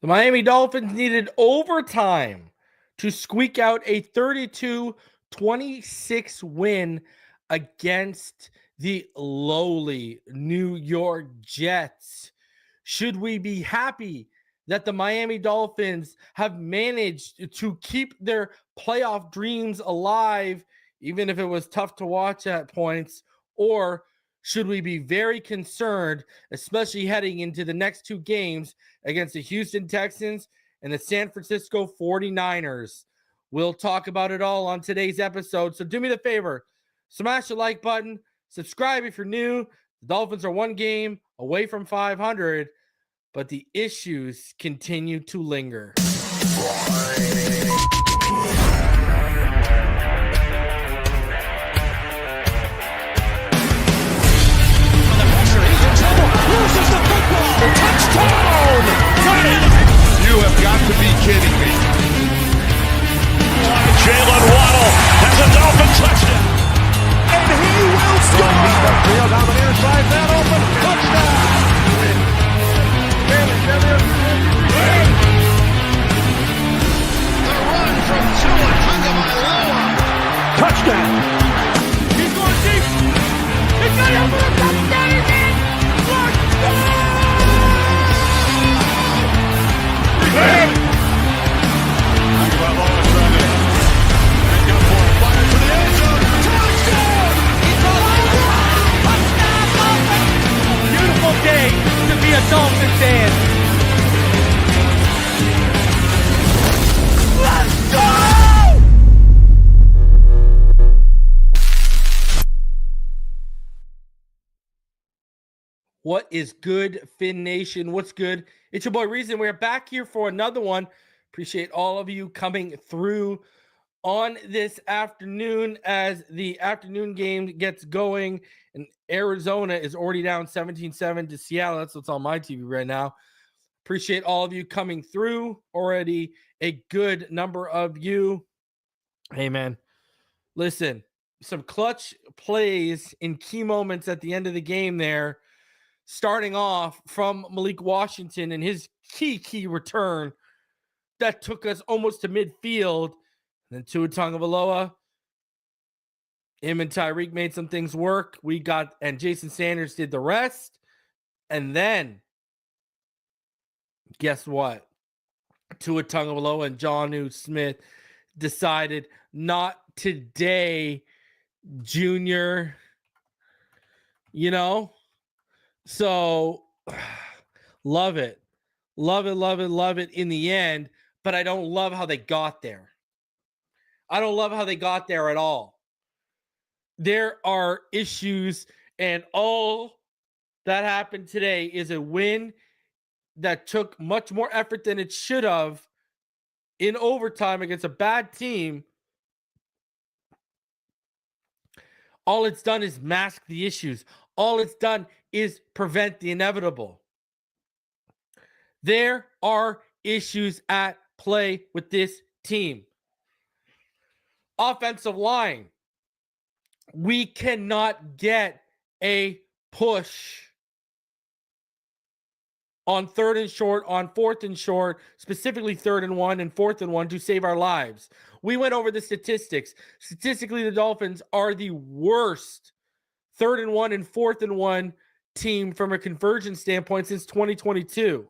The Miami Dolphins needed overtime to squeak out a 32-26 win against the lowly New York Jets. Should we be happy that the Miami Dolphins have managed to keep their playoff dreams alive, even if it was tough to watch at points? Or should we be very concerned, especially heading into the next two games against the Houston Texans and the San Francisco 49ers? We'll talk about it all on today's episode. So do me the favor, smash the like button, subscribe if you're new. The Dolphins are one game away from 500, but the issues continue to linger. Touchdown! You have got to be kidding me. Jalen Waddle has a Dolphin touchdown. And he will score! Field down the near side, that open. Touchdown! The run from Tua Tagovailoa. Touchdown! He's going deep. He's got it for a touchdown. He's in. Beautiful day to be a Dolphin fan. Let's go! What is good, Finn Nation? What's good? It's your boy Reason. We're back here for another one. Appreciate all of you coming through on this afternoon as the afternoon game gets going. And Arizona is already down 17-7 to Seattle. That's what's on my TV right now. Appreciate all of you coming through. Already a good number of you. Hey, man. Listen, some clutch plays in key moments at the end of the game there. Starting off from Malik Washington and his key return that took us almost to midfield. And then Tua Tagovailoa, him and Tyreek made some things work. And Jason Sanders did the rest. And then, guess what? Tua Tagovailoa and Jonnu Smith decided not today, Junior. You know? So, love it. Love it in the end, but I don't love how they got there. I don't love how they got there at all. There are issues, and all that happened today is a win that took much more effort than it should have in overtime against a bad team. All it's done is mask the issues. All it's done is prevent the inevitable. There are issues at play with this team. Offensive line. We cannot get a push on third and short, on fourth and short, specifically 3rd and 1 and 4th and 1 to save our lives. We went over the statistics. Statistically, the Dolphins are the worst 3rd and 1 and 4th and 1 team from a conversion standpoint since 2022.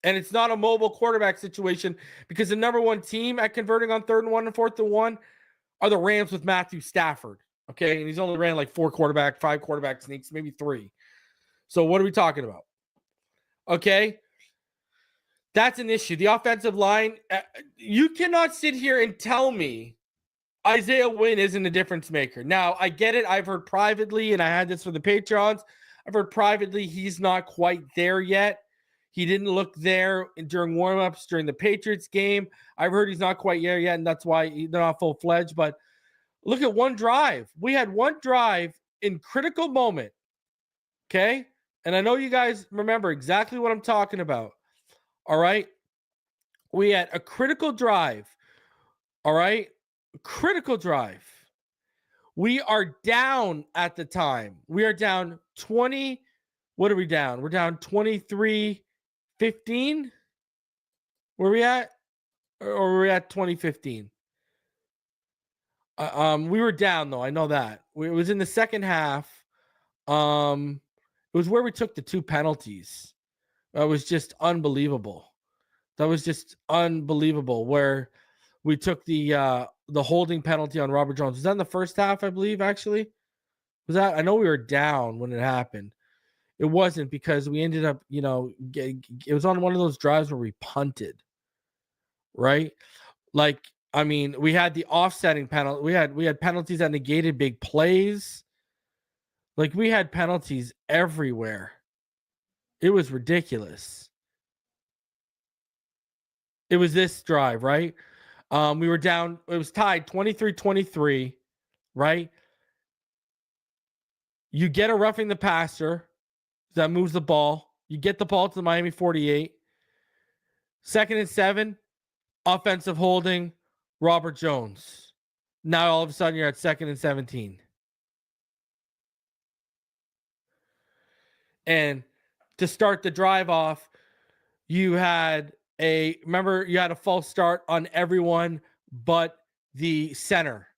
And it's not a mobile quarterback situation because the number one team at converting on 3rd and 1 and 4th and 1 are the Rams with Matthew Stafford. Okay. And he's only ran like 5 quarterback sneaks, maybe 3. So what are we talking about? Okay. That's an issue. The offensive line, you cannot sit here and tell me Isaiah Wynn isn't a difference maker. Now, I get it. I've heard privately, and I had this for the Patrons. I've heard privately he's not quite there yet. He didn't look there during warmups during the Patriots game. I've heard he's not quite there yet, and that's why they're not full-fledged. But look at one drive. We had one drive in critical moment, okay? And I know you guys remember exactly what I'm talking about, all right? We had a critical drive, all right? Critical drive. We are down at the time. We are down 20. What are we down? We're down 23 15? Where we at? Or were we at 2015? We were down though. I know that. It was in the second half. It was where we took the 2 penalties. That was just unbelievable. Where we took the holding penalty on Robert Jones. Was that in the first half, I believe, actually? Was that? I know we were down when it happened. It wasn't, because we ended up, it was on one of those drives where we punted, right? Like, I mean, we had the offsetting penalty. We had penalties that negated big plays. Like, we had penalties everywhere. It was ridiculous. It was this drive, right? We were down. It was tied 23-23, right? You get a roughing the passer that moves the ball. You get the ball to the Miami 48. 2nd and 7, offensive holding, Robert Jones. Now all of a sudden you're at 2nd and 17. And to start the drive off, you had a false start on everyone but the center.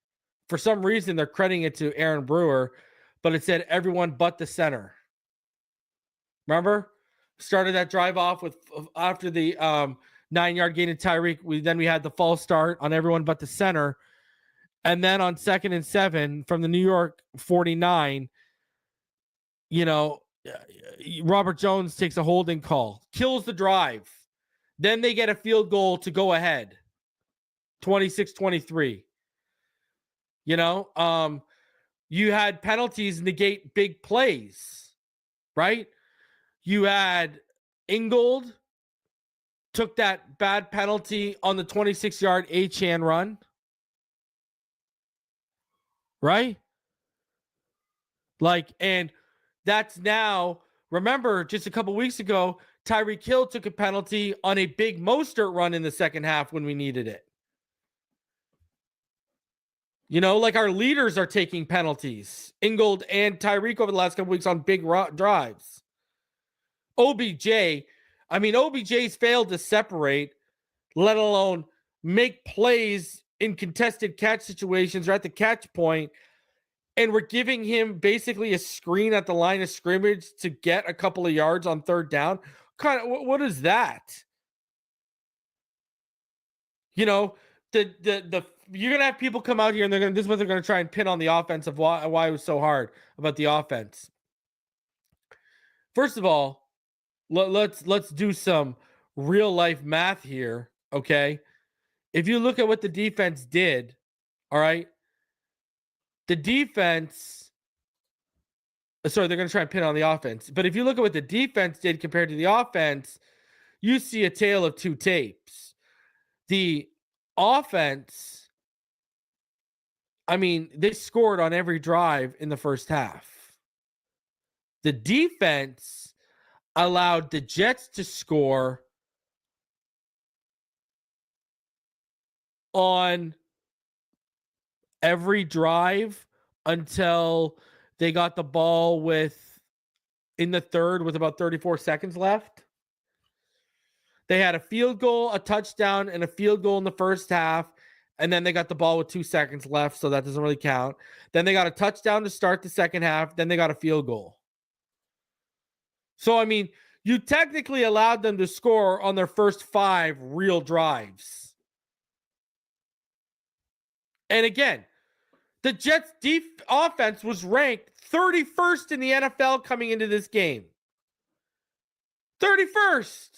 For some reason, they're crediting it to Aaron Brewer, but it said everyone but the center. Remember? Started that drive off with after the 9-yard gain of Tyreek. We had the false start on everyone but the center. And then on 2nd and 7 from the New York 49, Robert Jones takes a holding call, kills the drive. Then they get a field goal to go ahead. 26-23. You had penalties negate big plays, right? You had Ingold took that bad penalty on the 26-yard Achane run, right? And that's now, remember, just a couple weeks ago, Tyreek Hill took a penalty on a big Mostert run in the second half when we needed it. Our leaders are taking penalties. Ingold and Tyreek over the last couple weeks on big drives. OBJ's failed to separate, let alone make plays in contested catch situations or at the catch point. And we're giving him basically a screen at the line of scrimmage to get a couple of yards on 3rd down. What is that? You're gonna have people come out here and this is what they're gonna try and pin on the offense of why it was so hard about the offense. First of all, let's do some real life math here, okay? If you look at what the defense did, all right, the defense. Sorry, they're going to try and pin on the offense. But if you look at what the defense did compared to the offense, you see a tale of 2 tapes. The offense, they scored on every drive in the first half. The defense allowed the Jets to score on every drive until they got the ball in the 3rd with about 34 seconds left. They had a field goal, a touchdown, and a field goal in the first half, and then they got the ball with 2 seconds left, so that doesn't really count. Then they got a touchdown to start the second half, then they got a field goal. So, you technically allowed them to score on their first 5 real drives. And again, the Jets' offense was ranked 31st in the NFL coming into this game. 31st.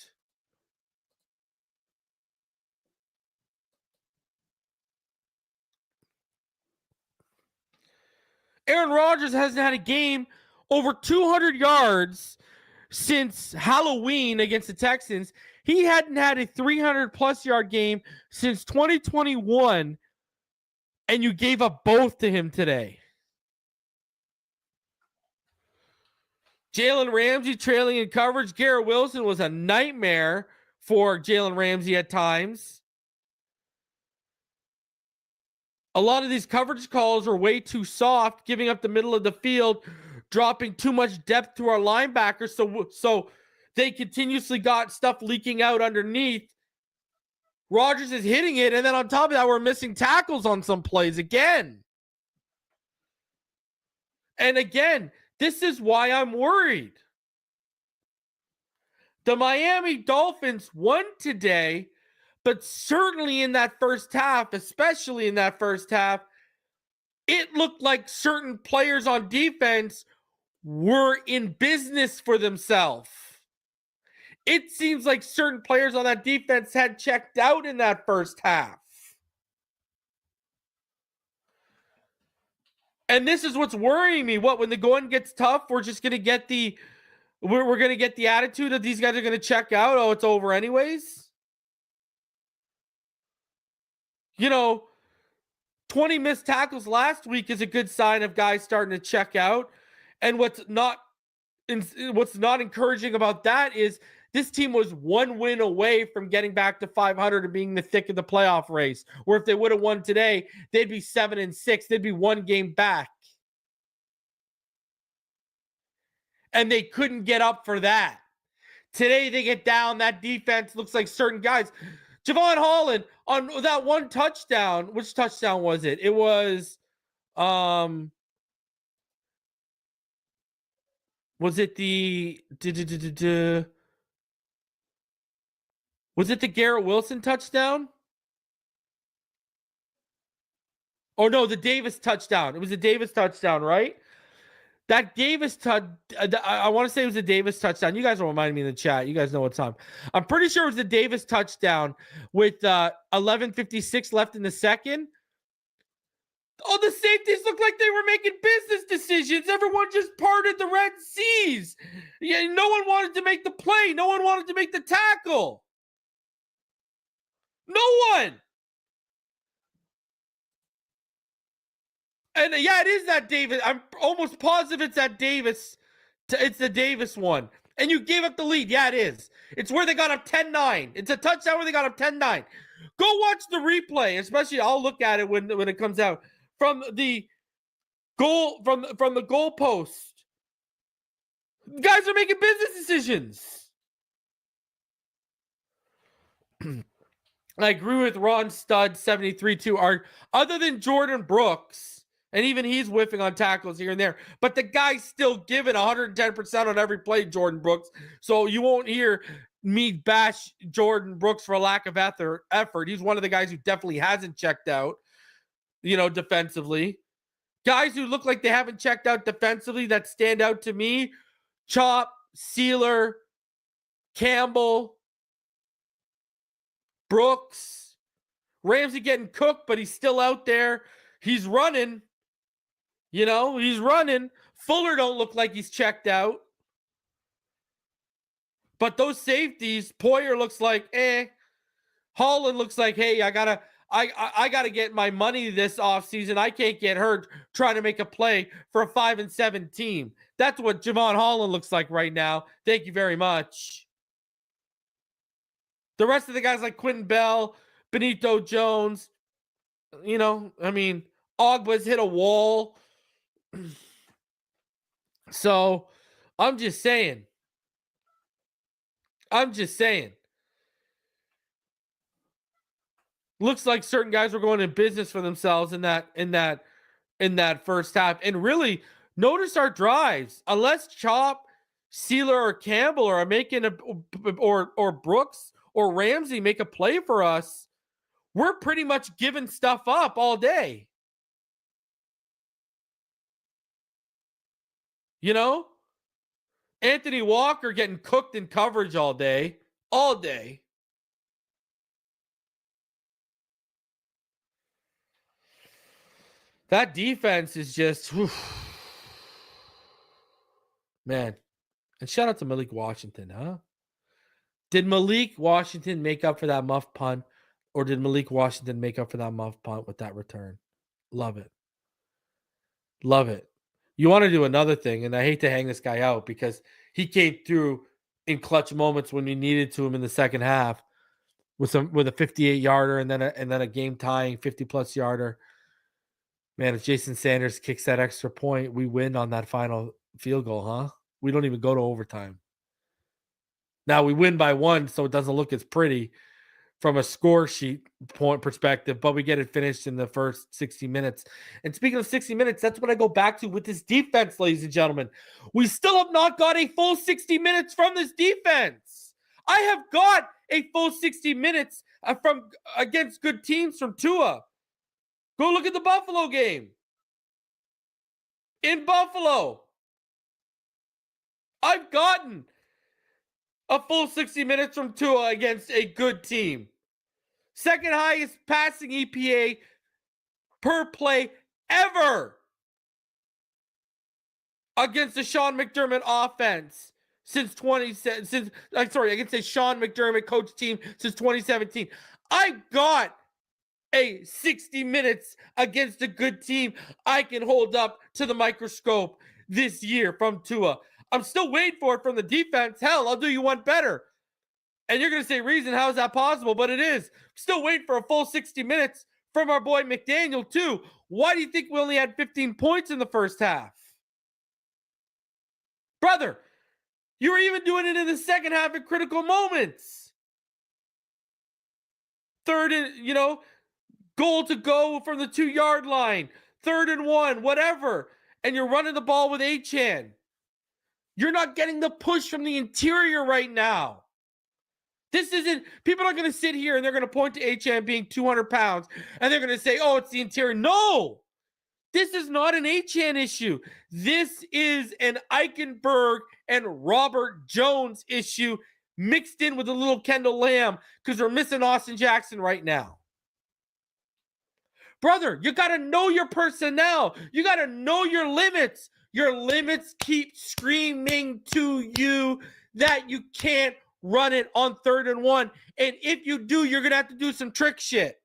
Aaron Rodgers hasn't had a game over 200 yards since Halloween against the Texans. He hadn't had a 300-plus yard game since 2021, and you gave up both to him today. Jalen Ramsey trailing in coverage. Garrett Wilson was a nightmare for Jalen Ramsey at times. A lot of these coverage calls are way too soft, giving up the middle of the field, dropping too much depth to our linebackers. So they continuously got stuff leaking out underneath. Rodgers is hitting it, and then on top of that, we're missing tackles on some plays again. And again, this is why I'm worried. The Miami Dolphins won today, but certainly in that first half, especially in that first half, it looked like certain players on defense were in business for themselves. It seems like certain players on that defense had checked out in that first half. And this is what's worrying me. What, when the going gets tough, we're just going to get we're going to get the attitude that these guys are going to check out. Oh, it's over anyways. 20 missed tackles last week is a good sign of guys starting to check out. And what's not encouraging about that is this team was one win away from getting back to 500 and being the thick of the playoff race. Where if they would have won today, they'd be 7-6. They'd be one game back. And they couldn't get up for that. Today they get down. That defense looks like certain guys. Jevon Holland on that one touchdown. Which touchdown was it? It was it the was it the Garrett Wilson touchdown? Oh no, the Davis touchdown. It was a Davis touchdown, right? That Davis I want to say it was a Davis touchdown. You guys will remind me in the chat. You guys know what time. I'm pretty sure it was the Davis touchdown with 11:56 left in the second. Oh, the safeties looked like they were making business decisions. Everyone just parted the Red Seas. Yeah, no one wanted to make the play. No one wanted to make the tackle. No one. And yeah, it is that Davis. I'm almost positive it's that Davis. It's the Davis one. And you gave up the lead. Yeah, it is. It's where they got up 10-9. It's a touchdown where they got up 10-9. Go watch the replay. Especially, I'll look at it when it comes out. From the goal, from the goal post. Guys are making business decisions. I agree with Ron Stud 73-2. Other than Jordan Brooks, and even he's whiffing on tackles here and there, but the guy's still giving 110% on every play, Jordan Brooks. So you won't hear me bash Jordan Brooks for a lack of effort. He's one of the guys who definitely hasn't checked out, defensively. Guys who look like they haven't checked out defensively that stand out to me: Chop, Sealer, Campbell, Brooks. Ramsey getting cooked, but he's still out there. He's running. He's running. Fuller don't look like he's checked out. But those safeties, Poyer looks like, Holland looks like, hey, I gotta get my money this offseason. I can't get hurt trying to make a play for a 5-7 team. That's what Jevon Holland looks like right now. Thank you very much. The rest of the guys like Quentin Bell, Benito Jones, Ogba's hit a wall. So I'm just saying. Looks like certain guys were going in business for themselves in that first half. And really, notice our drives. Unless Chop, Sealer, or Campbell are making or Brooks or Ramsey make a play for us, we're pretty much giving stuff up all day. Anthony Walker getting cooked in coverage all day. That defense is just, man. And shout out to Malik Washington, huh? Did Malik Washington make up for that muff punt, or did Malik Washington make up for that muff punt with that return? Love it. You want to do another thing, and I hate to hang this guy out because he came through in clutch moments when we needed to him in the second half with a 58-yarder and then a game tying 50+ yarder. Man, if Jason Sanders kicks that extra point, we win on that final field goal, huh? We don't even go to overtime. Now we win by 1, so it doesn't look as pretty from a score sheet point perspective, but we get it finished in the first 60 minutes. And speaking of 60 minutes, that's what I go back to with this defense, ladies and gentlemen. We still have not got a full 60 minutes from this defense. I have got a full 60 minutes from against good teams from Tua. Go look at the Buffalo game. In Buffalo, I've gotten a full 60 minutes from Tua against a good team. Second highest passing EPA per play ever against the Sean McDermott offense against a Sean McDermott coach team since 2017. I got a 60 minutes against a good team I can hold up to the microscope this year from Tua. I'm still waiting for it from the defense. Hell, I'll do you one better. And you're going to say, reason, how is that possible? But it is. Still waiting for a full 60 minutes from our boy McDaniel, too. Why do you think we only had 15 points in the first half? Brother, you were even doing it in the second half at critical moments. Third and, goal to go from the 2-yard line. 3rd and 1, whatever. And you're running the ball with Achane. You're not getting the push from the interior right now. This isn't, people are going to sit here and they're going to point to Achane being 200 pounds and they're going to say, oh, it's the interior. No, this is not an Achane issue. This is an Eichenberg and Robert Jones issue mixed in with a little Kendall Lamb because we're missing Austin Jackson right now. Brother, you got to know your personnel. You got to know your limits. Your limits keep screaming to you that you can't run it on 3rd and 1. And if you do, you're going to have to do some trick shit.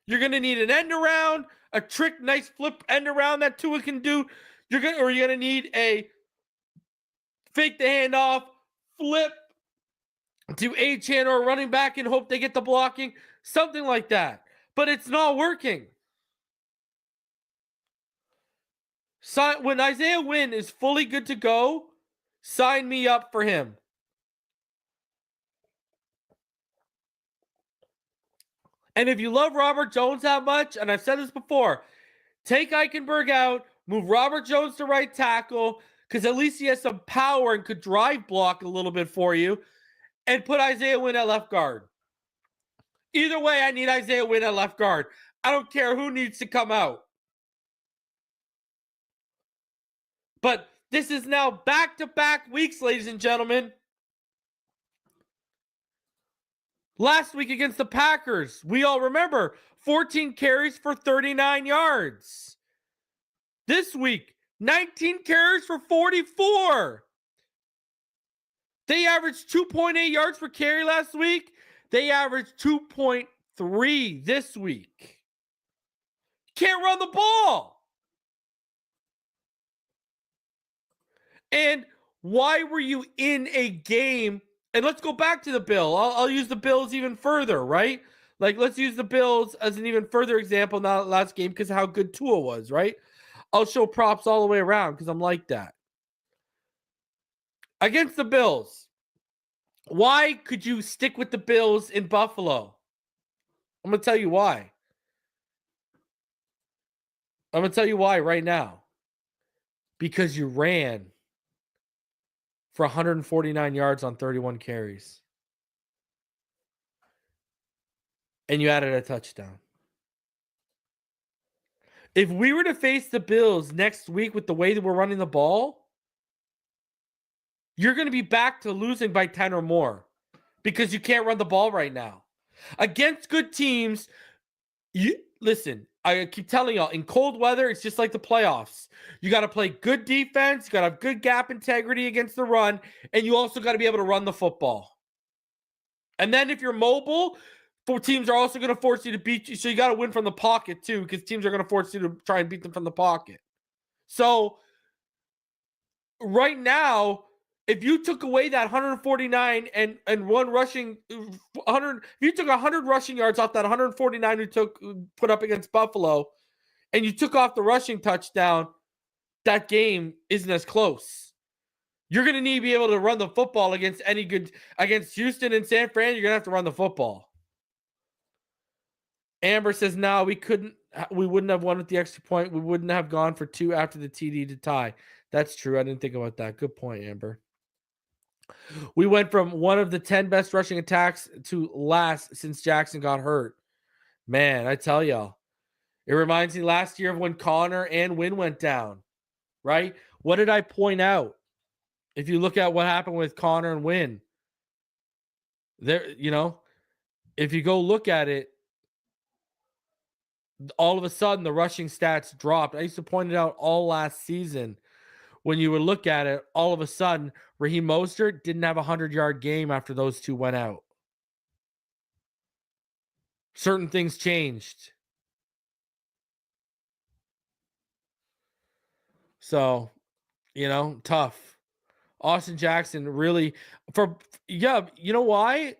You're going to need an end around, a trick, nice flip end around that Tua can do. You're going to need a fake the handoff, flip to Achane or a running back and hope they get the blocking, something like that. But it's not working. So when Isaiah Wynn is fully good to go, sign me up for him. And if you love Robert Jones that much, and I've said this before, take Eichenberg out, move Robert Jones to right tackle, because at least he has some power and could drive block a little bit for you, and put Isaiah Wynn at left guard. Either way, I need Isaiah Wynn at left guard. I don't care who needs to come out. But this is now back-to-back weeks, ladies and gentlemen. Last week against the Packers, we all remember 14 carries for 39 yards. This week, 19 carries for 44. They averaged 2.8 yards per carry last week. They averaged 2.3 this week. Can't run the ball. And why were you in a game? And let's go back to the Bill. I'll use the Bills even further, right? Like, let's use the Bills as an even further example, not last game, because of how good Tua was, right? I'll show props all the way around because I'm like that. Against the Bills, why could you stick with the Bills in Buffalo? I'm going to tell you why. I'm going to tell you why right now. Because you ran for 149 yards on 31 carries. And you added a touchdown. If we were to face the Bills next week with the way that we're running the ball, you're going to be back to losing by 10 or more because you can't run the ball right now. Against good teams, listen, I keep telling y'all, in cold weather, it's just like the playoffs. You got to play good defense. You got to have good gap integrity against the run. And you also got to be able to run the football. And then if you're mobile, teams are also going to force you to beat you. So you got to win from the pocket too, because teams are going to force you to try and beat them from the pocket. So right now, if you took away that 149 and one rushing 100, if you took 100 rushing yards off that 149 who put up against Buffalo, and you took off the rushing touchdown, that game isn't as close. You're going to need to be able to run the football against Houston and San Fran. You're going to have to run the football. Amber says, no, we wouldn't have won with the extra point. We wouldn't have gone for 2 after the TD to tie. That's true. I didn't think about that. Good point, Amber. We went from one of the 10 best rushing attacks to last since Jackson got hurt. Man, I tell y'all. It reminds me last year of when Connor and Wynn went down, right? What did I point out? If you look at what happened with Connor and Wynn, there, if you go look at it, all of a sudden the rushing stats dropped. I used to point it out all last season. When you would look at it, all of a sudden, Raheem Mostert didn't have a 100-yard game after those two went out. Certain things changed. So, tough. Austin Jackson really, you know why?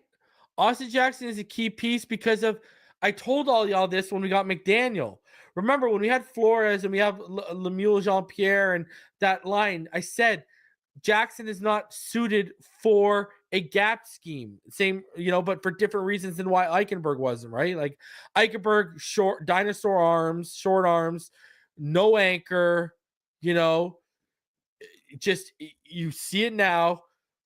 Austin Jackson is a key piece because of, I told all y'all this when we got McDaniel. Remember when we had Flores and we have Lemuel Jean-Pierre and that line, I said Jackson is not suited for a gap scheme. Same, but for different reasons than why Eichenberg wasn't, right? Like Eichenberg, short dinosaur arms, short arms, no anchor, just you see it now.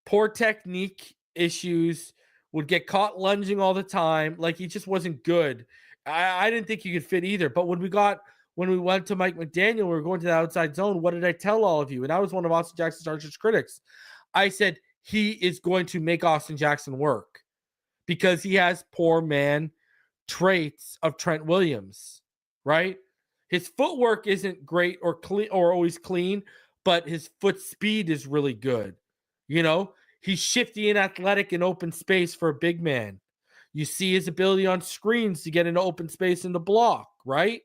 Poor technique issues, would get caught lunging all the time. Like he just wasn't good. I didn't think he could fit either. But when we went to Mike McDaniel, we were going to the outside zone. What did I tell all of you? And I was one of Austin Jackson's harshest critics. I said he is going to make Austin Jackson work because he has poor man traits of Trent Williams, right? His footwork isn't great or clean or always clean, but his foot speed is really good. He's shifty and athletic in open space for a big man. You see his ability on screens to get into open space in the block, right?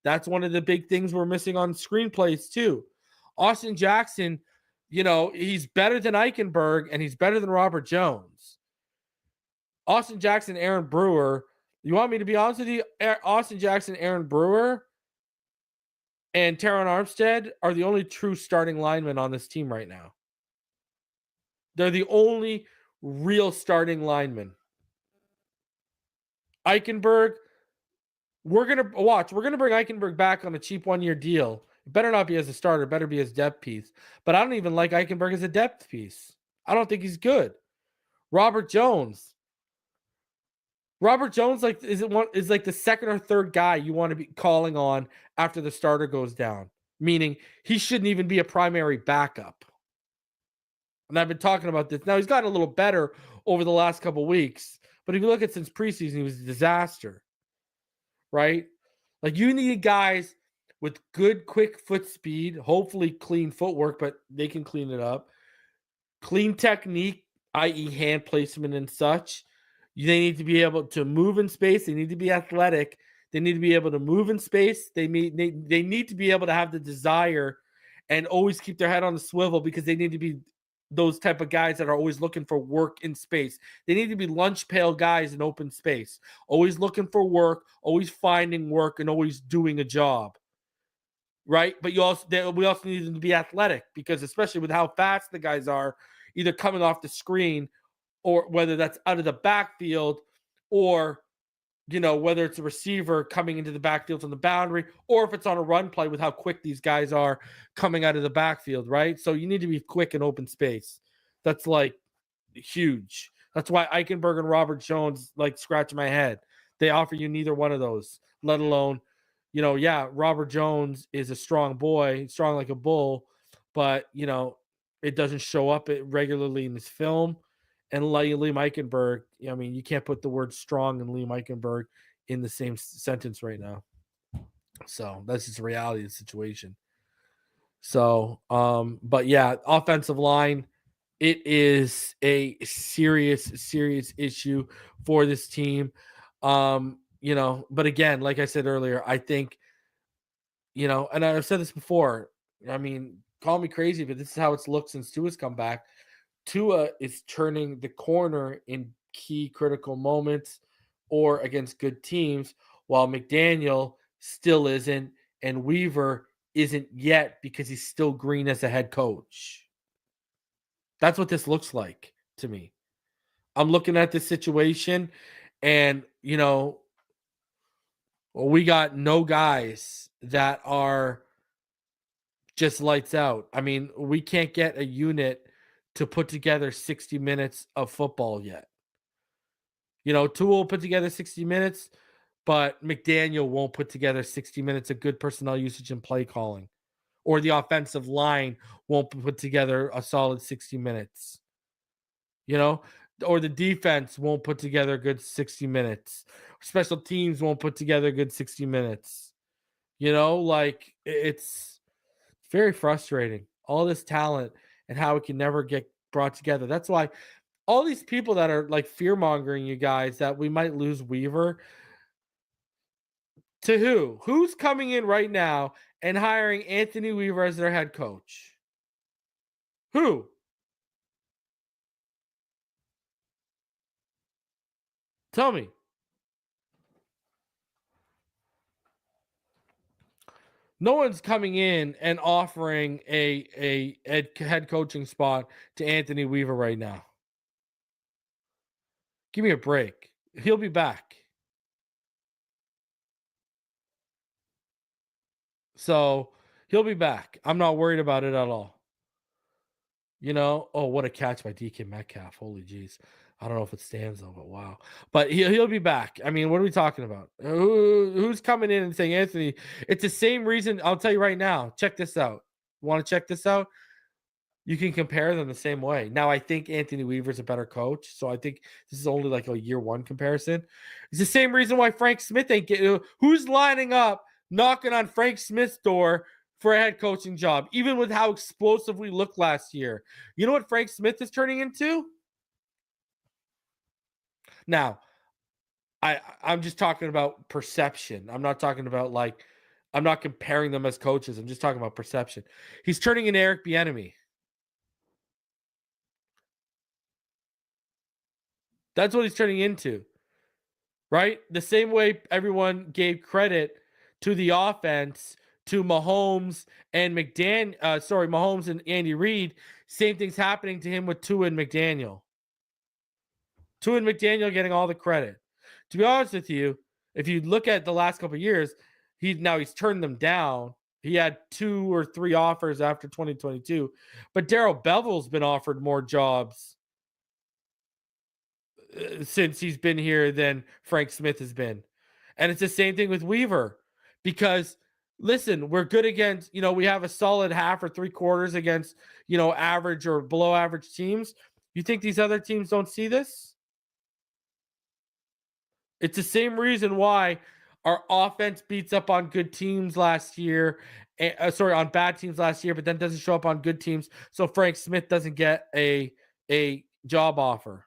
That's one of the big things we're missing on screenplays too. Austin Jackson, he's better than Eichenberg and he's better than Robert Jones. Austin Jackson, Aaron Brewer, you want me to be honest with you? Austin Jackson, Aaron Brewer, and Teron Armstead are the only true starting linemen on this team right now. They're the only real starting linemen. Eichenberg, we're going to bring Eichenberg back on a cheap 1-year deal. It better not be as a starter, better be as depth piece. But I don't even like Eichenberg as a depth piece. I don't think he's good. Robert Jones is like the second or third guy you want to be calling on after the starter goes down. Meaning he shouldn't even be a primary backup. And I've been talking about this. Now, he's gotten a little better over the last couple of weeks. But if you look at since preseason, he was a disaster. Right? Like, you need guys with good, quick foot speed, hopefully clean footwork, but they can clean it up. Clean technique, i.e. hand placement and such. They need to be able to move in space. They need to be athletic. They need to be able to move in space. They need to be able to have the desire and always keep their head on the swivel because they need to be those type of guys that are always looking for work in space. They need to be lunch pail guys in open space, always looking for work, always finding work, and always doing a job. Right? But we also need them to be athletic because especially with how fast the guys are, either coming off the screen or whether that's out of the backfield or whether it's a receiver coming into the backfield from the boundary, or if it's on a run play with how quick these guys are coming out of the backfield, right? So you need to be quick in open space. That's like huge. That's why Eichenberg and Robert Jones scratch my head. They offer you neither one of those, let alone, Robert Jones is a strong boy, strong like a bull, but, it doesn't show up regularly in his film. And Liam Eichenberg, you can't put the word strong and Liam Eichenberg in the same sentence right now. So that's just the reality of the situation. So, but yeah, offensive line, it is a serious issue for this team. But again, like I said earlier, I think, and I've said this before, call me crazy, but this is how it's looked since Tua's come back. Tua is turning the corner in key critical moments or against good teams, while McDaniel still isn't, and Weaver isn't yet because he's still green as a head coach. That's what this looks like to me. I'm looking at this situation and, we got no guys that are just lights out. I mean, we can't get a unit to put together 60 minutes of football yet. Tua will put together 60 minutes, but McDaniel won't put together 60 minutes of good personnel usage and play calling. Or the offensive line won't put together a solid 60 minutes. Or the defense won't put together a good 60 minutes. Special teams won't put together a good 60 minutes. It's very frustrating. All this talent and how it can never get brought together. That's why all these people that are like fear mongering you guys that we might lose Weaver. To who? Who's coming in right now and hiring Anthony Weaver as their head coach? Who? Tell me. No one's coming in and offering a head coaching spot to Anthony Weaver right now. Give me a break. He'll be back. So he'll be back. I'm not worried about it at all. Oh, what a catch by DK Metcalf. Holy jeez. I don't know if it stands though, but wow. But he'll be back. I mean, what are we talking about? Who's coming in and saying, Anthony? It's the same reason. I'll tell you right now. Check this out. Want to check this out? You can compare them the same way. Now, I think Anthony Weaver's a better coach, so I think this is only like a year one comparison. It's the same reason why Frank Smith ain't getting. Who's lining up, knocking on Frank Smith's door for a head coaching job, even with how explosive we looked last year? You know what Frank Smith is turning into? Now, I'm just talking about perception. I'm not talking about I'm not comparing them as coaches. I'm just talking about perception. He's turning into Eric Bieniemy. That's what he's turning into, right? The same way everyone gave credit to the offense, to Mahomes and Mahomes and Andy Reid. Same thing's happening to him with Tua and McDaniel. Tua and McDaniel getting all the credit. To be honest with you, if you look at the last couple of years, he's turned them down. He had 2 or 3 offers after 2022, but Darrell Bevell's been offered more jobs since he's been here than Frank Smith has been. And it's the same thing with Weaver because listen, we're good against, we have a solid half or 3 quarters against, average or below average teams. You think these other teams don't see this? It's the same reason why our offense beats up on good teams last year. On bad teams last year, but then doesn't show up on good teams. So Frank Smith doesn't get a job offer.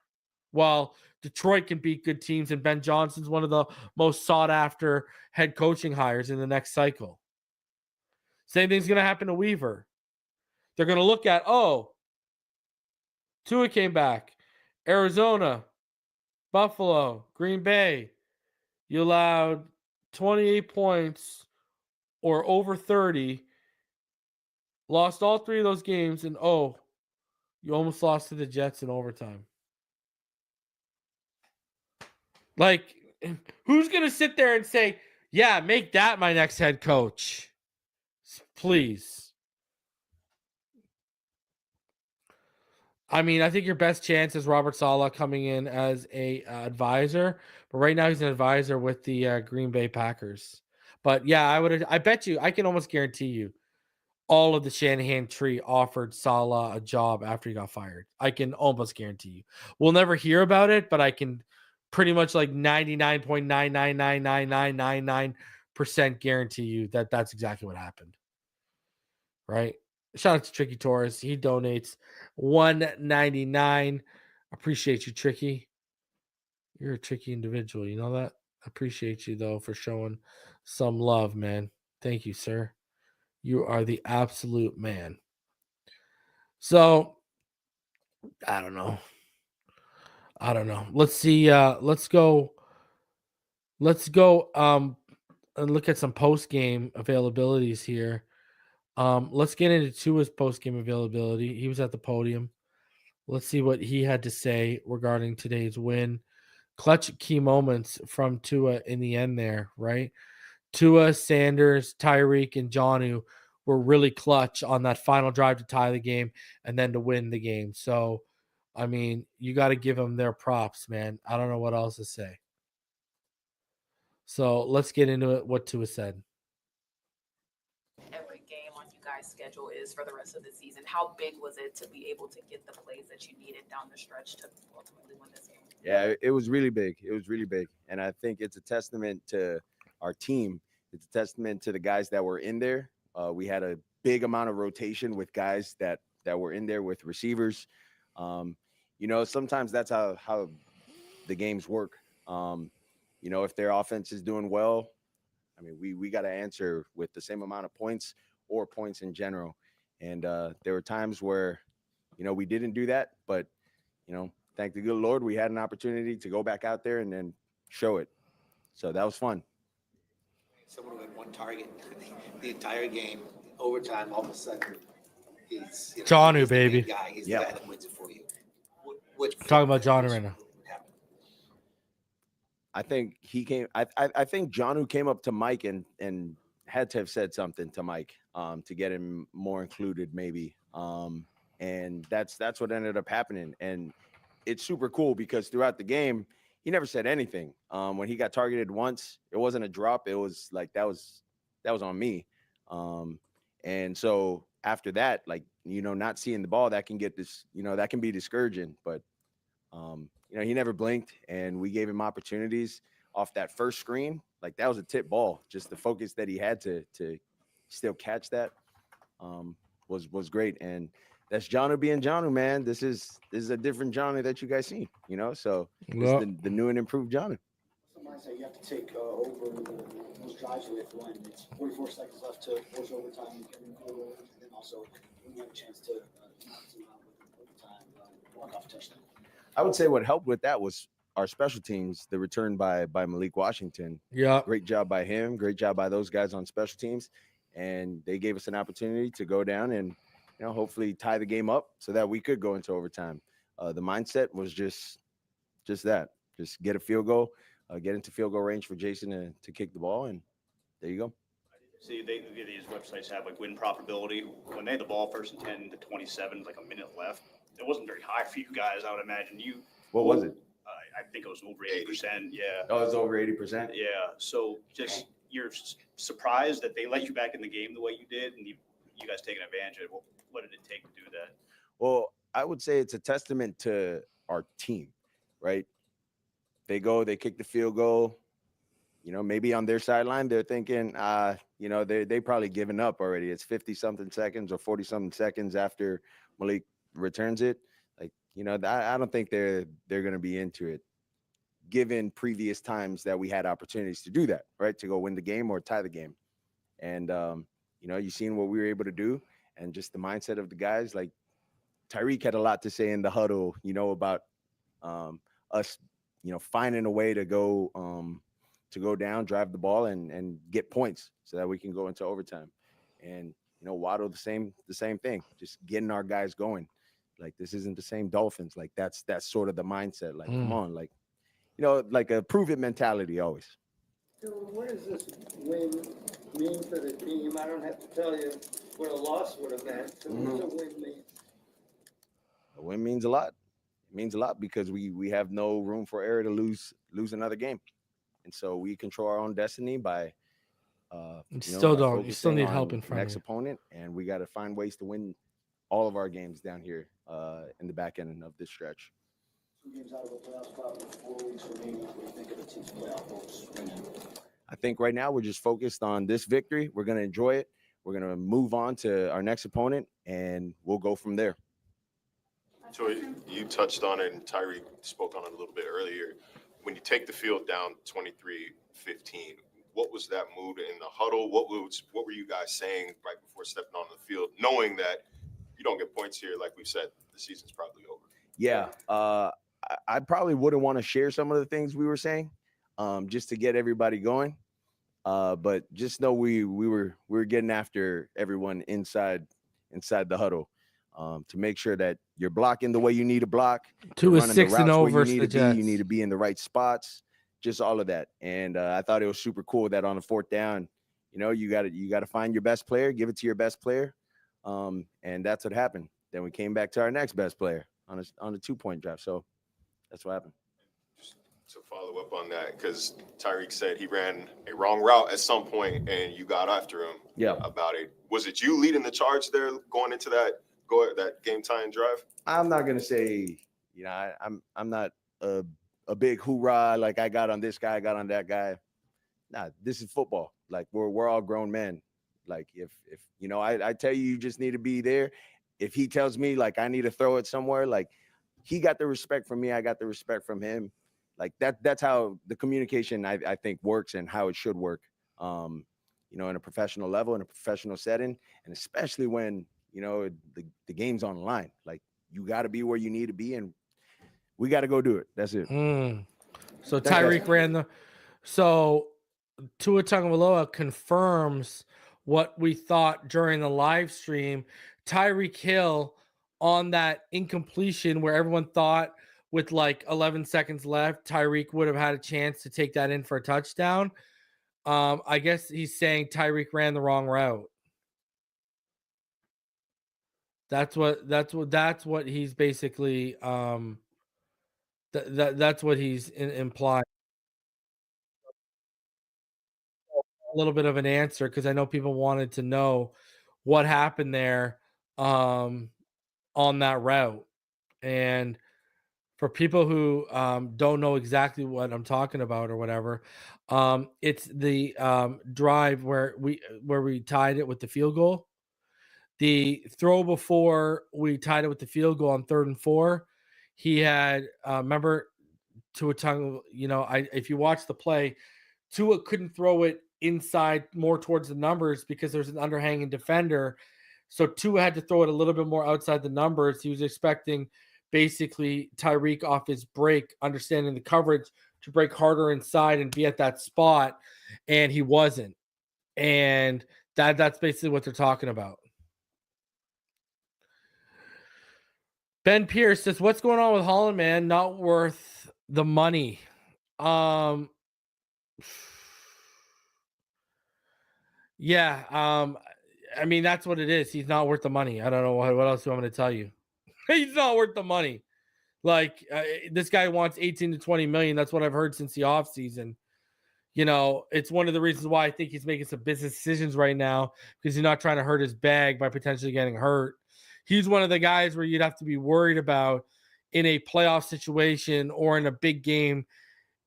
While Detroit can beat good teams, and Ben Johnson's one of the most sought after head coaching hires in the next cycle. Same thing's going to happen to Weaver. They're going to look at, Tua came back. Arizona, Buffalo, Green Bay. You allowed 28 points or over 30. Lost all 3 of those games, and you almost lost to the Jets in overtime. Like, who's going to sit there and say, yeah, make that my next head coach? Please. I mean, I think your best chance is Robert Saleh coming in as a advisor, but right now he's an advisor with the Green Bay Packers. But yeah, I bet you, I can almost guarantee you, all of the Shanahan tree offered Saleh a job after he got fired. I can almost guarantee you. We'll never hear about it, but I can pretty much 99.9999999% guarantee you that that's exactly what happened. Right? Shout out to Tricky Torres. He donates $1.99. Appreciate you, Tricky. You're a tricky individual. You know that? Appreciate you, though, for showing some love, man. Thank you, sir. You are the absolute man. So, I don't know. Let's see. Let's go and look at some post-game availabilities here. Let's get into Tua's post-game availability. He was at the podium. Let's see what he had to say regarding today's win. Clutch key moments from Tua in the end there, right? Tua, Sanders, Tyreek, and Jonnu were really clutch on that final drive to tie the game and then to win the game. So, I mean, you got to give them their props, man. I don't know what else to say. So let's get into it. What Tua said. Every game on you guys' schedule is for the rest of the season. How big was it to be able to get the plays that you needed down the stretch to ultimately win this game? Yeah, it was really big. It was really big. And I think it's a testament to our team. It's a testament to the guys that were in there. We had a big amount of rotation with guys that were in there with receivers. Sometimes that's how the games work. If their offense is doing well, I mean, we got to answer with the same amount of points or points in general. And there were times where, we didn't do that, but, thank the good Lord, we had an opportunity to go back out there and then show it. So that was fun. Someone who had one target the entire game, overtime, all of a sudden, he's Jonnu, he's the baby. main guy. He's the guy that wins it for you. Talking about Jonnu right now. I think he came. I think Jonnu came up to Mike and had to have said something to Mike to get him more included, maybe. And that's what ended up happening. And it's super cool because throughout the game, he never said anything. When he got targeted once, it wasn't a drop. It was like that was on me. And so after that, like not seeing the ball, that can get this. That can be discouraging. But he never blinked, and we gave him opportunities off that first screen. Like that was a tip ball. Just the focus that he had to still catch that was great. And that's Jonnu being Jonnu, man. This is a different Jonnu that you guys see. So this is the new and improved Jonnu. Somebody say you have to take over those drives with when it's 44 seconds left to force overtime, and then also when you have a chance to knock them out with overtime, walk-off touchdown. I would say what helped with that was our special teams, the return by Malik Washington. Yeah. Great job by him. Great job by those guys on special teams. And they gave us an opportunity to go down and, hopefully tie the game up so that we could go into overtime. The mindset was just that. Just get a field goal, get into field goal range for Jason to kick the ball, and there you go. See, these websites have like win probability. When they had the ball first and 10 to 27, like a minute left, it wasn't very high for you guys, I would imagine. What was it? I think it was over 80%. Yeah. Oh, it was over 80%? Yeah. So just you're surprised that they let you back in the game the way you did, and you guys taking advantage of it. What did it take to do that? Well, I would say it's a testament to our team, right? They kick the field goal. Maybe on their sideline, they're thinking, they probably given up already. It's 50-something seconds or 40-something seconds after Malik returns it. Like, I don't think they're going to be into it, given previous times that we had opportunities to do that, right? To go win the game or tie the game. And, you've seen what we were able to do and just the mindset of the guys. Like Tyreek had a lot to say in the huddle, about us, finding a way to go down, drive the ball and get points so that we can go into overtime. And, Waddle, the same thing, just getting our guys going. Like, this isn't the same Dolphins. Like, that's sort of the mindset. Like, come on, like, like a prove it mentality always. So what does this win mean for the team? I don't have to tell you what a loss would have meant. So what does a win mean? A win means a lot. It means a lot because we have no room for error to lose another game. And so we control our own destiny by You still need help in front next of you. opponent, and we got to find ways to win all of our games down here in the back end of this stretch. 2 games out of the playoff spot with 4 weeks remaining. What do you think of the team's playoff hopes right now? I think right now we're just focused on this victory. We're going to enjoy it. We're going to move on to our next opponent, and we'll go from there. So you touched on it, and Tyree spoke on it a little bit earlier. When you take the field down 23-15, what was that mood in the huddle? What were you guys saying right before stepping on the field, knowing that you don't get points here, like we said, the season's probably over? Yeah, I probably wouldn't want to share some of the things we were saying, just to get everybody going. But just know we were getting after everyone inside the huddle. to make sure that you're blocking the way you need to block. Tua you're running the 6-0 routes where you versus need the to be. You Jets. need to be in the right spots. Just all of that. And I thought it was super cool that on the 4th down, you got to find your best player, give it to your best player. And that's what happened. Then we came back to our next best player on a 2-point drive. So that's what happened. Just to follow up on that, because Tyreek said he ran a wrong route at some point and you got after him about it. Was it you leading the charge there going into that game time drive? I'm not going to say, I'm not a big hoorah, like I got on this guy, I got on that guy. Nah, this is football. Like we're all grown men. Like if I tell you just need to be there. If he tells me like I need to throw it somewhere, like he got the respect from me, I got the respect from him. Like that's how the communication I think works and how it should work. In a professional level, in a professional setting, and especially when the game's on the line. Like you got to be where you need to be, and we got to go do it. That's it. So Tyreek ran so Tua Tagovailoa confirms what we thought during the live stream. Tyreek Hill on that incompletion where everyone thought with like 11 seconds left, Tyreek would have had a chance to take that in for a touchdown. I guess he's saying Tyreek ran the wrong route. That's what he's basically that's what he's implying. A little bit of an answer because I know people wanted to know what happened there on that route. And for people who don't know exactly what I'm talking about or whatever, it's the drive where we tied it with the field goal. The throw before we tied it with the field goal on 3rd and 4, he had remember Tua Tongue. If you watch the play, Tua couldn't throw it inside more towards the numbers because there's an underhanging defender. So Tua had to throw it a little bit more outside the numbers. He was expecting basically Tyreek off his break, understanding the coverage, to break harder inside and be at that spot, and he wasn't. And that's basically what they're talking about. Ben Pierce says, "What's going on with Holland, man? Not worth the money." Yeah. I mean, that's what it is. He's not worth the money. I don't know what else I'm going to tell you. He's not worth the money. Like this guy wants 18 to 20 million. That's what I've heard since the offseason. It's one of the reasons why I think he's making some business decisions right now because he's not trying to hurt his bag by potentially getting hurt. He's one of the guys where you'd have to be worried about in a playoff situation or in a big game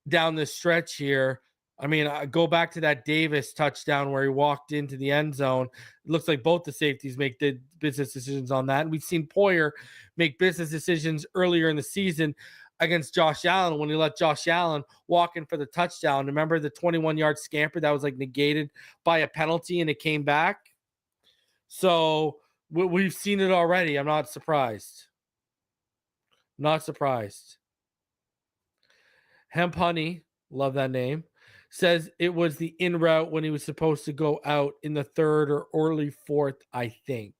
down the stretch here. I mean, go back to that Davis touchdown where he walked into the end zone. It looks like both the safeties make the business decisions on that. And we've seen Poyer make business decisions earlier in the season against Josh Allen when he let Josh Allen walk in for the touchdown. Remember the 21-yard scamper that was like negated by a penalty and it came back? So we've seen it already. I'm not surprised. Not surprised. Hemp Honey, love that name, says it was the in route when he was supposed to go out in the 3rd or early 4th, I think.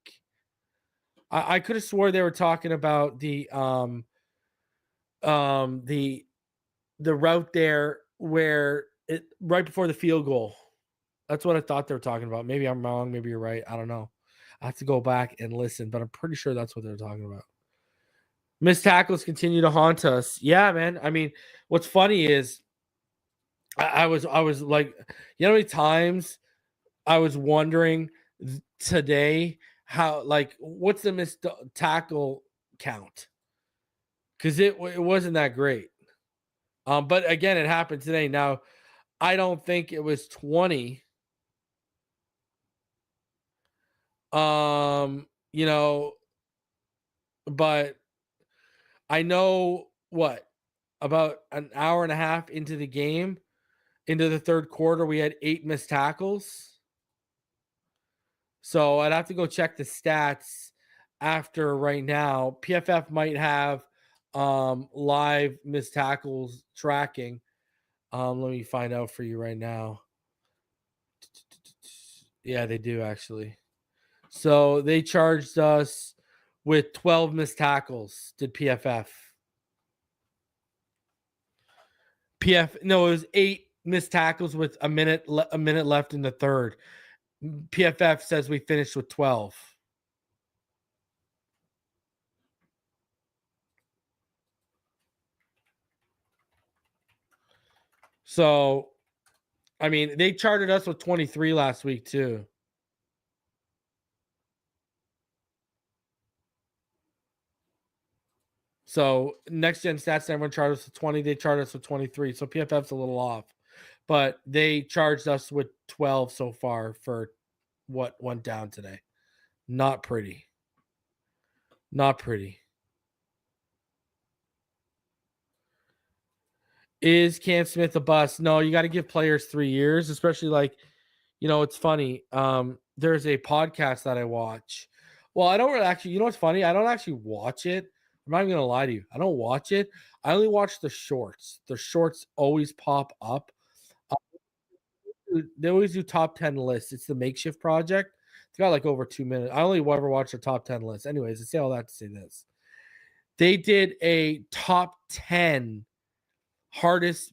I could have swore they were talking about the route there where it right before the field goal. That's what I thought they were talking about. Maybe I'm wrong. Maybe you're right. I don't know. I have to go back and listen, but I'm pretty sure that's what they're talking about. Missed tackles continue to haunt us. Yeah, man. I mean, what's funny is I was like, how many times I was wondering today how, like, what's the missed tackle count? Because it wasn't that great. But again, it happened today. Now, I don't think it was 20. But I know about an hour and a half into the game, into the 3rd quarter, we had 8 missed tackles. So I'd have to go check the stats after right now. PFF might have live missed tackles tracking. Let me find out for you right now. Yeah, they do actually. So they charged us with 12 missed tackles, did PFF. No, it was 8 missed tackles with a minute left in the third. PFF says we finished with 12. So, I mean, they charted us with 23 last week too. So next gen stats, everyone charted us with 20. They charted us with 23. So PFF's a little off, but they charged us with 12 so far for what went down today. Not pretty. Not pretty. Is Cam Smith a bust? No, you got to give players 3 years, especially like, it's funny. There's a podcast that I watch. Well, I don't really actually, what's funny? I don't actually watch it. I'm not even going to lie to you. I don't watch it. I only watch the shorts. The shorts always pop up. They always do top 10 lists. It's the Makeshift Project. It's got like over 2 minutes. I only ever watch the top 10 list. Anyways, I say all that to say this. They did a top 10 hardest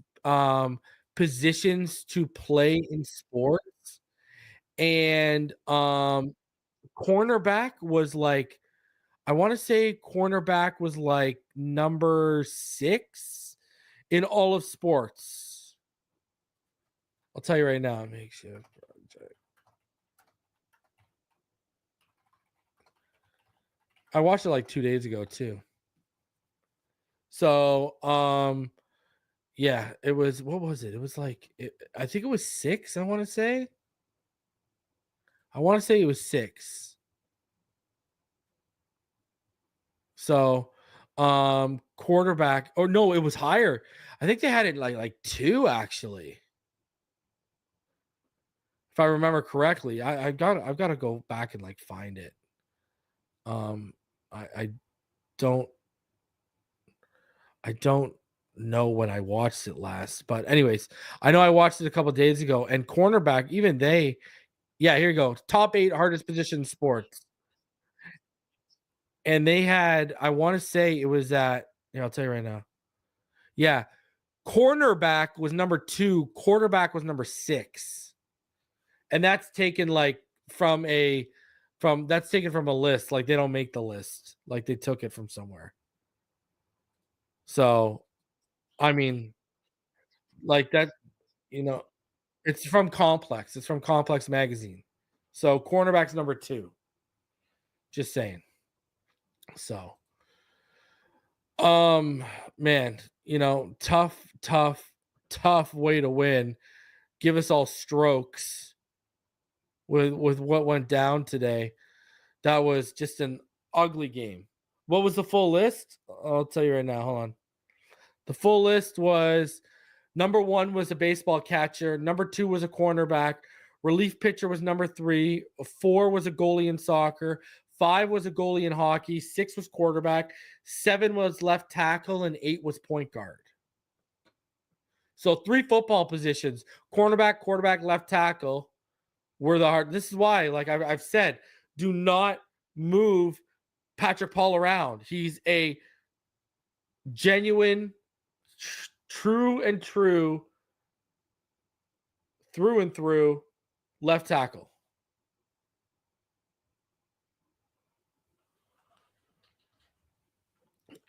positions to play in sports. And cornerback was like, I want to say cornerback was like number 6 in all of sports. I'll tell you right now, Makeshift Project. I watched it like 2 days ago too. So, yeah, it was, what was it? It was like, I think it was 6, I want to say it was 6. So, quarterback, or no, it was higher. I think they had it like 2 actually. If I remember correctly. I've got to go back and like find it. I don't know when I watched it last, but anyways, I know I watched it a couple days ago, and cornerback, even they, yeah, here you go. Top 8 hardest position in sports. And they had, I want to say it was at, I'll tell you right now. Yeah. Cornerback was number 2. Quarterback was number 6. And that's taken like that's taken from a list. Like they don't make the list. Like they took it from somewhere. So, I mean, like that, it's from Complex. It's from Complex Magazine. So cornerback's number 2. Just saying. So, man, tough way to win. Give us all strokes with what went down today. That was just an ugly game. What was the full list? I'll tell you right now. Hold on. The full list was number 1 was a baseball catcher. Number 2 was a cornerback. Relief pitcher was number 3. 4 was a goalie in soccer. 5 was a goalie in hockey. 6 was quarterback. 7 was left tackle, and 8 was point guard. So 3 football positions: cornerback, quarterback, left tackle were the hard. This is why, like I've said, do not move Patrick Paul around. He's a genuine, true and through and through left tackle.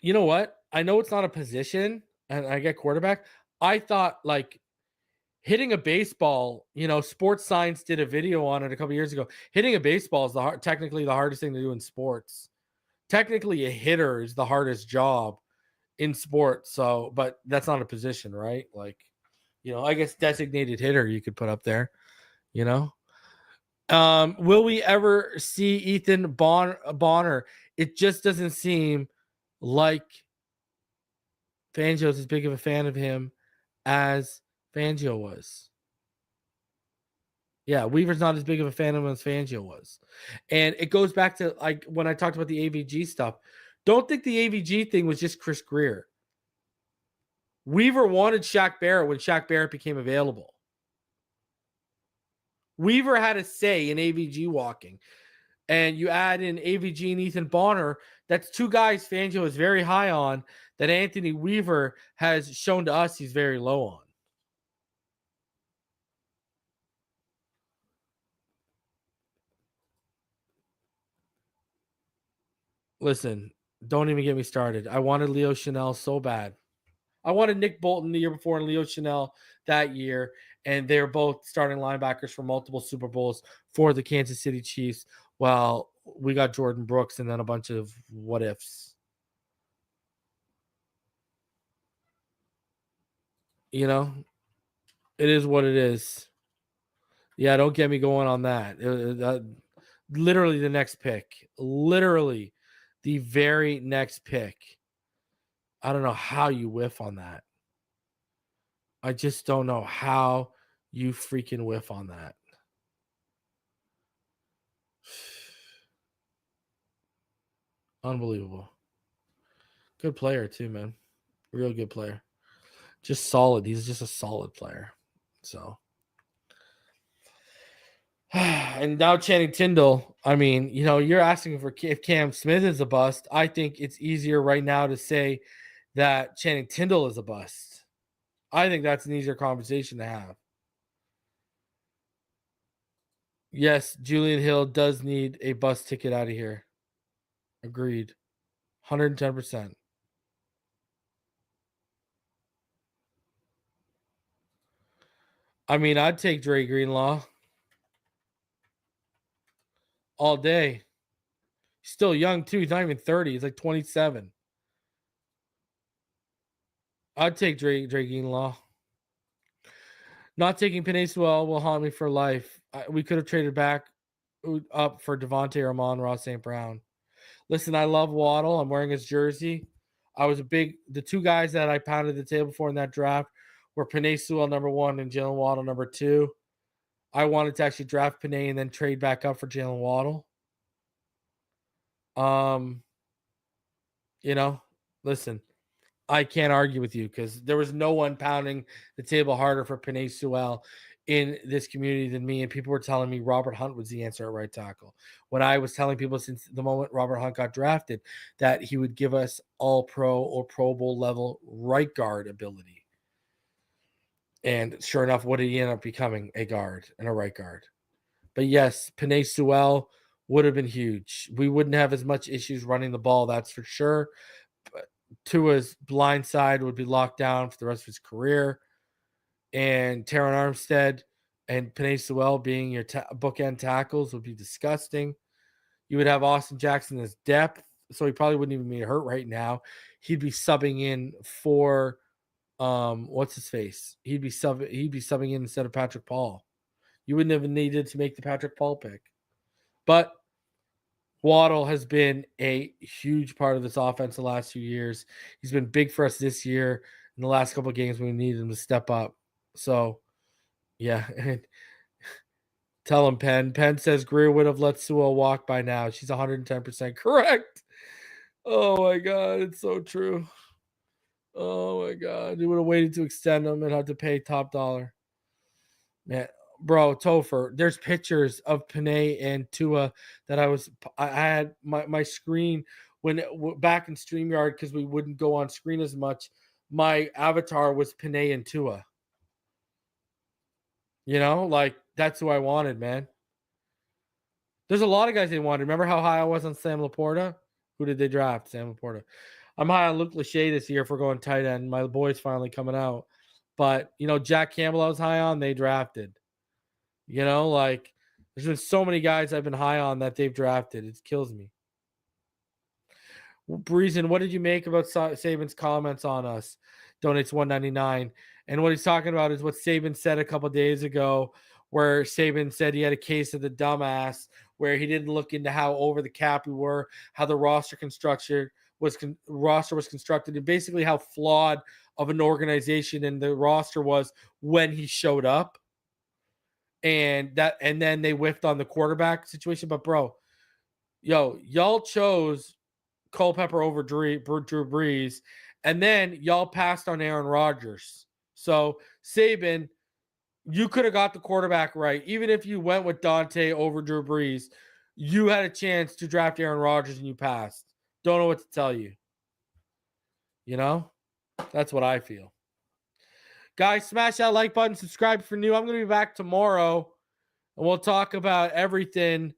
You know what? I know it's not a position, and I get quarterback. I thought like hitting a baseball, Sports Science did a video on it a couple years ago. Hitting a baseball is technically the hardest thing to do in sports. Technically, a hitter is the hardest job in sports. So, but that's not a position, right? Like, I guess designated hitter you could put up there, Will we ever see Ethan Bonner? It just doesn't seem like Fangio's as big of a fan of him as Fangio was. Yeah, Weaver's not as big of a fan of him as Fangio was. And it goes back to like when I talked about the AVG stuff. Don't think the AVG thing was just Chris Greer. Weaver wanted Shaq Barrett when Shaq Barrett became available. Weaver had a say in AVG walking. and you add in AVG and Ethan Bonner, that's two guys Fangio is very high on that Anthony Weaver has shown to us he's very low on. Listen, don't even get me started. I wanted Leo Chanel so bad. I wanted Nick Bolton the year before and Leo Chanel that year, and they're both starting linebackers for multiple Super Bowls for the Kansas City Chiefs. Well, we got Jordan Brooks and then a bunch of what ifs. You know, it is what it is. Yeah, don't get me going on that. Literally the next pick. Literally the very next pick. I don't know how you whiff on that. I just don't know how you freaking whiff on that. Unbelievable. Good player too, man. Real good player. Just solid. He's just a solid player. So. And now Channing Tindall. I mean, you know, you're asking for if Cam Smith is a bust. I think it's easier right now to say that Channing Tindall is a bust. I think that's an easier conversation to have. Yes, Julian Hill does need a bus ticket out of here. Agreed. 110%. I mean, I'd take Dre Greenlaw all day. He's still young, too. He's not even 30. He's like 27. I'd take Dre Greenlaw. Not taking Penei Sewell will haunt me for life. We could have traded back up for Devontae or Amon-Ra St. Brown. Listen, I love Waddle. I'm wearing his jersey. The two guys that I pounded the table for in that draft were Penei Sewell, number 1, and Jalen Waddle, number 2. I wanted to actually draft Penei and then trade back up for Jalen Waddle. You know, listen, I can't argue with you because there was no one pounding the table harder for Penei Sewell in this community than me. And people were telling me Robert Hunt was the answer at right tackle. When I was telling people since the moment Robert Hunt got drafted that he would give us all pro or Pro Bowl level right guard ability. And sure enough, what did he end up becoming? A guard and a right guard. But yes, Penei Sewell would have been huge. We wouldn't have as much issues running the ball, that's for sure. But Tua's blind side would be locked down for the rest of his career. And Teron Armstead and Penei Sewell being your bookend tackles would be disgusting. You would have Austin Jackson as depth, so he probably wouldn't even be hurt right now. He'd be subbing in for what's his face? He'd be subbing in instead of Patrick Paul. You wouldn't have needed to make the Patrick Paul pick. But Waddle has been a huge part of this offense the last few years. He's been big for us this year. In the last couple of games, we needed him to step up. So, yeah. Tell him, Penn. Penn says Greer would have let Sewell walk by now. She's 110% correct. Oh, my God. It's so true. Oh, my God. He would have waited to extend him and had to pay top dollar. Man. Bro, Topher, there's pictures of Penei and Tua that I had my screen when back in StreamYard because we wouldn't go on screen as much. My avatar was Penei and Tua. You know, like that's who I wanted, man. There's a lot of guys they wanted. Remember how high I was on Sam Laporta? Who did they draft? Sam Laporta. I'm high on Luke Lachey this year for going tight end. My boy's finally coming out. But, you know, Jack Campbell I was high on, they drafted. You know, like there's been so many guys I've been high on that they've drafted. It kills me. Breezen, what did you make about Saban's comments on us? Donates $1.99. And what he's talking about is what Saban said a couple days ago, where Saban said he had a case of the dumbass, where he didn't look into how over the cap we were, how the roster was constructed, and basically how flawed of an organization and the roster was when he showed up. And then they whiffed on the quarterback situation. But bro, y'all chose Culpepper over Drew Brees, and then y'all passed on Aaron Rodgers. So Saban, you could have got the quarterback right, even if you went with Dante over Drew Brees. you had a chance to draft Aaron Rodgers and you passed. Don't know what to tell you. You know? That's what I feel. Guys, smash that like button, subscribe if you're new. I'm going to be back tomorrow, and we'll talk about everything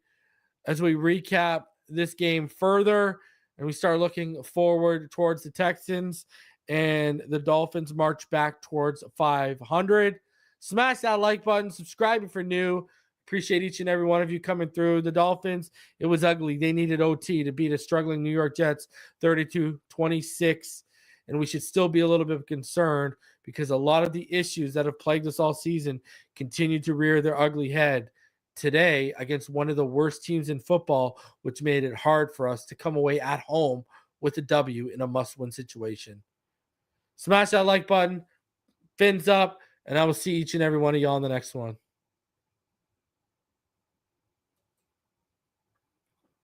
as we recap this game further, and we start looking forward towards the Texans and the Dolphins march back towards 500. Smash that like button, subscribe if you're new. Appreciate each and every one of you coming through. The Dolphins, it was ugly. They needed OT to beat a struggling New York Jets 32-26, and we should still be a little bit concerned because a lot of the issues that have plagued us all season continue to rear their ugly head today against one of the worst teams in football, which made it hard for us to come away at home with a W in a must-win situation. Smash that like button, fins up, and I will see each and every one of y'all in the next one.